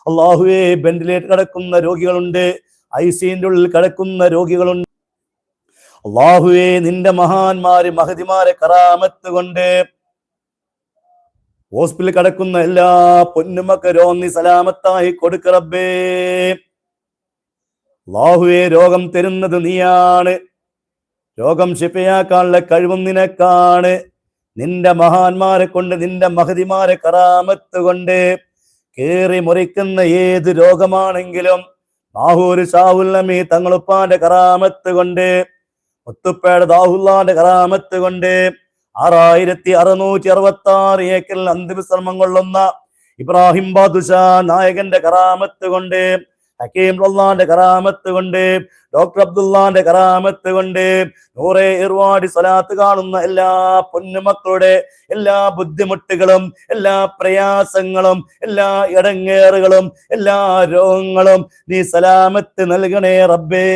അള്ളാഹുവേ, വെന്റിലേറ്റർ കിടക്കുന്ന രോഗികളുണ്ട്, ഐസിയുന്റെ ഉള്ളിൽ കിടക്കുന്ന രോഗികളുണ്ട്. അള്ളാഹുവേ, നിന്റെ മഹാന്മാര് മഹതിമാരെ കറാമത്ത് കൊണ്ട് ഹോസ്പിറ്റലിൽ കിടക്കുന്ന എല്ലാ പൊന്നുമക്കരും നീ സലാമത്തായി കൊടുക്ക റബ്ബേ. അള്ളാഹുവേ, രോഗം തരുന്നത് നീയാണ്, രോഗം ശിഫയാക്കാനുള്ള കഴിവും നിനക്കാണ്. നിന്റെ മഹാന്മാരെ കൊണ്ട്, നിന്റെ മഹതിമാരെ കറാമത്ത് കൊണ്ട് കേറി മുറിക്കുന്ന ഏത് രോഗമാണെങ്കിലും നാഹൂര് ഷാഹുല്ലമി തങ്ങളുപ്പാന്റെ കറാമത്ത് കൊണ്ട്, മുത്തുപ്പേട് ദാഹുല്ലാന്റെ കറാമത്ത് കൊണ്ട്, 6666 ഏക്കറിൽ അന്തിമശ്രമം കൊള്ളുന്ന ഇബ്രാഹിം ബാദുഷാ നായകന്റെ കറാമത്ത് കൊണ്ട്, ഹക്കീം റഹ്മാന്റെ കറാമത്ത് കൊണ്ട്, ഡോക്ടർ അബ്ദുല്ലാന്റെ കറാമത്ത് കൊണ്ട്, നൂറെ ഇർവാടി സ്വലാത്ത് കാണുന്ന എല്ലാ പൊന്നുമക്കളുടെ എല്ലാ ബുദ്ധിമുട്ടുകളും, എല്ലാ പ്രയാസങ്ങളും, എല്ലാ ഇടങ്ങേറുകളും, എല്ലാ രോഗങ്ങളും നീ സലാമത്ത് നൽകണേ റബ്ബേ.